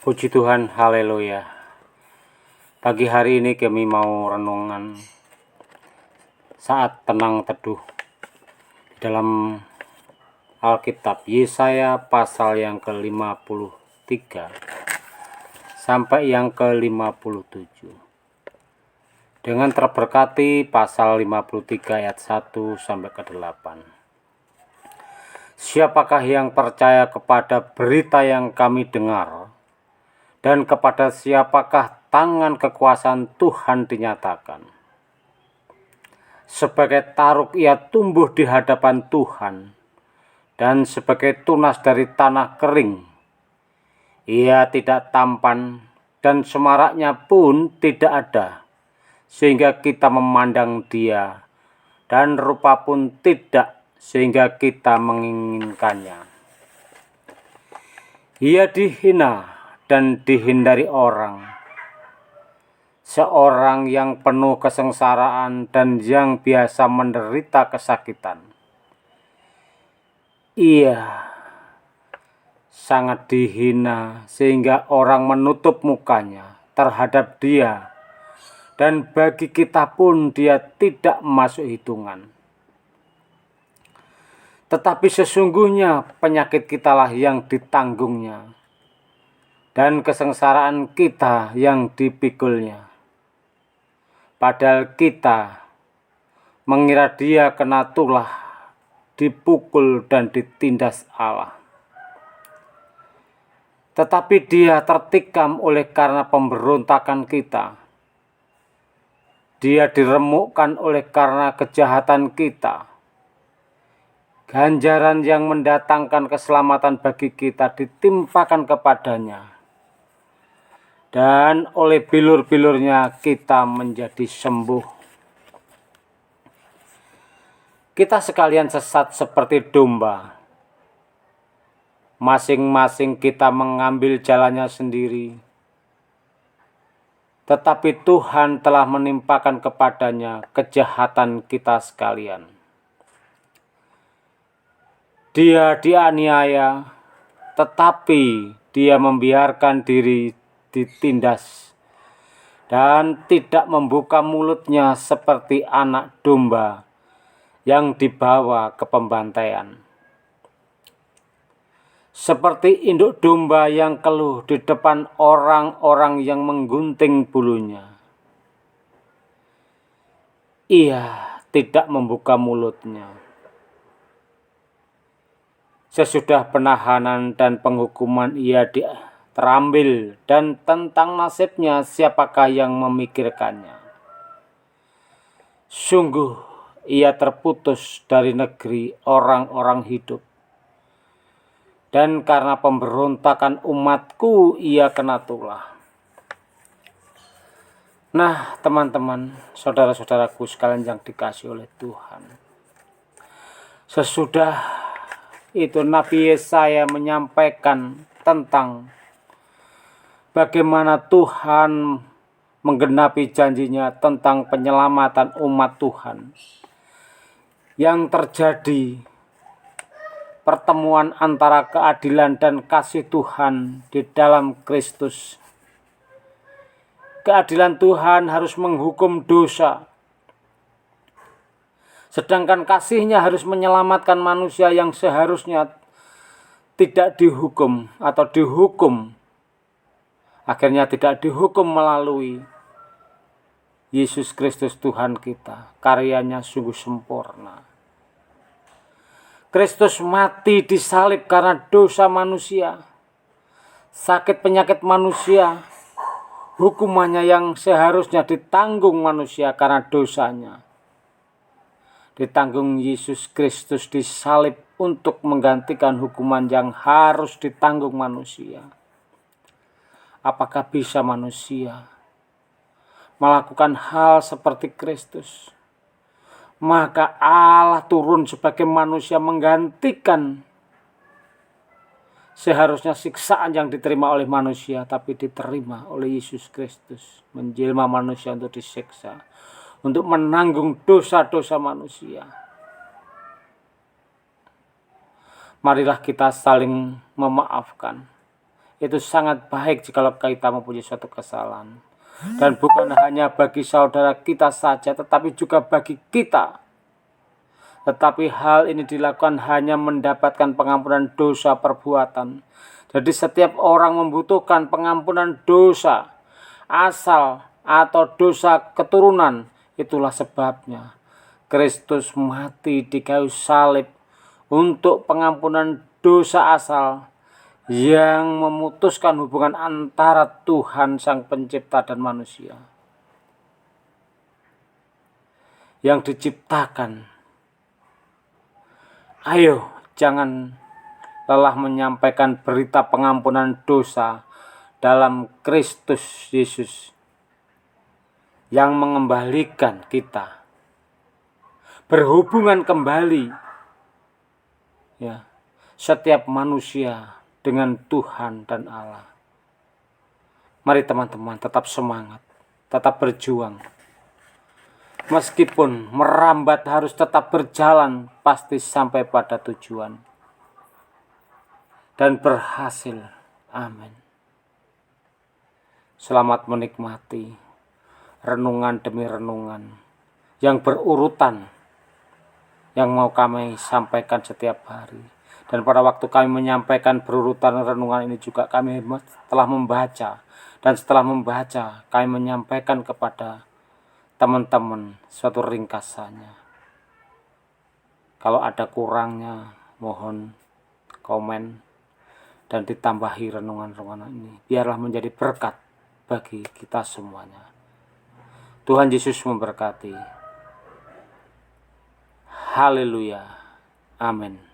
Puji Tuhan, haleluya. Pagi hari ini kami mau renungan saat tenang teduh dalam Alkitab Yesaya pasal yang ke-53 sampai yang ke-57. Dengan terberkati pasal 53 ayat 1 sampai ke-8. Siapakah yang percaya kepada berita yang kami dengar? Dan kepada siapakah tangan kekuasaan Tuhan dinyatakan? Sebagai taruk ia tumbuh di hadapan Tuhan, dan sebagai tunas dari tanah kering. Ia tidak tampan, dan semaraknya pun tidak ada, sehingga kita memandang dia, dan rupa pun tidak, sehingga kita menginginkannya. Ia dihina dan dihindari orang, seorang yang penuh kesengsaraan dan yang biasa menderita kesakitan. Ia sangat dihina sehingga orang menutup mukanya terhadap dia, dan bagi kita pun dia tidak masuk hitungan. Tetapi sesungguhnya penyakit kitalah yang ditanggungnya, dan kesengsaraan kita yang dipikulnya. Padahal kita mengira dia kena tulah, dipukul dan ditindas Allah. Tetapi dia tertikam oleh karena pemberontakan kita. Dia diremukkan oleh karena kejahatan kita. Ganjaran yang mendatangkan keselamatan bagi kita ditimpakan kepadanya. Dan oleh bilur-bilurnya kita menjadi sembuh. Kita sekalian sesat seperti domba. Masing-masing kita mengambil jalannya sendiri. Tetapi Tuhan telah menimpakan kepadanya kejahatan kita sekalian. Dia dianiaya, tetapi dia membiarkan diri ditindas dan tidak membuka mulutnya seperti anak domba yang dibawa ke pembantaian. Seperti induk domba yang keluh di depan orang-orang yang menggunting bulunya. Ia tidak membuka mulutnya. Sesudah penahanan dan penghukuman ia terambil, dan tentang nasibnya siapakah yang memikirkannya? Sungguh ia terputus dari negeri orang-orang hidup, dan karena pemberontakan umatku ia kena tulah. Nah, teman-teman, saudara-saudaraku sekalian yang dikasihi oleh Tuhan, sesudah itu Nabi Yesaya menyampaikan tentang bagaimana Tuhan menggenapi janjinya tentang penyelamatan umat Tuhan. Yang terjadi pertemuan antara keadilan dan kasih Tuhan di dalam Kristus. Keadilan Tuhan harus menghukum dosa, sedangkan kasihnya harus menyelamatkan manusia yang seharusnya tidak dihukum atau dihukum. Akhirnya tidak dihukum melalui Yesus Kristus Tuhan kita. Karyanya sungguh sempurna. Kristus mati disalib karena dosa manusia. Sakit penyakit manusia. Hukumannya yang seharusnya ditanggung manusia karena dosanya. Ditanggung Yesus Kristus disalib untuk menggantikan hukuman yang harus ditanggung manusia. Apakah bisa manusia melakukan hal seperti Kristus? Maka Allah turun sebagai manusia menggantikan seharusnya siksaan yang diterima oleh manusia, tapi diterima oleh Yesus Kristus. Menjelma manusia untuk disiksa, untuk menanggung dosa-dosa manusia. Marilah kita saling memaafkan. itu sangat baik jikalau kita mempunyai suatu kesalahan. Dan bukan hanya bagi saudara kita saja, tetapi juga bagi kita. Tetapi hal ini dilakukan hanya mendapatkan pengampunan dosa perbuatan. Jadi setiap orang membutuhkan pengampunan dosa asal atau dosa keturunan. Itulah sebabnya Kristus mati di kayu salib untuk pengampunan dosa asal yang memutuskan hubungan antara Tuhan Sang Pencipta dan manusia yang diciptakan. Ayo, jangan lelah menyampaikan berita pengampunan dosa dalam Kristus Yesus yang mengembalikan kita berhubungan kembali, ya, setiap manusia dengan Tuhan dan Allah. Mari teman-teman tetap semangat, tetap berjuang. Meskipun merambat harus tetap berjalan, pasti sampai pada tujuan dan berhasil. Amin. Selamat menikmati renungan demi renungan yang berurutan yang mau kami sampaikan setiap hari. Dan pada waktu kami menyampaikan berurutan renungan ini juga kami telah membaca. Dan setelah membaca, kami menyampaikan kepada teman-teman suatu ringkasannya. Kalau ada kurangnya, mohon komen dan ditambahi renungan-renungan ini. Biarlah menjadi berkat bagi kita semuanya. Tuhan Yesus memberkati. Haleluya. Amin.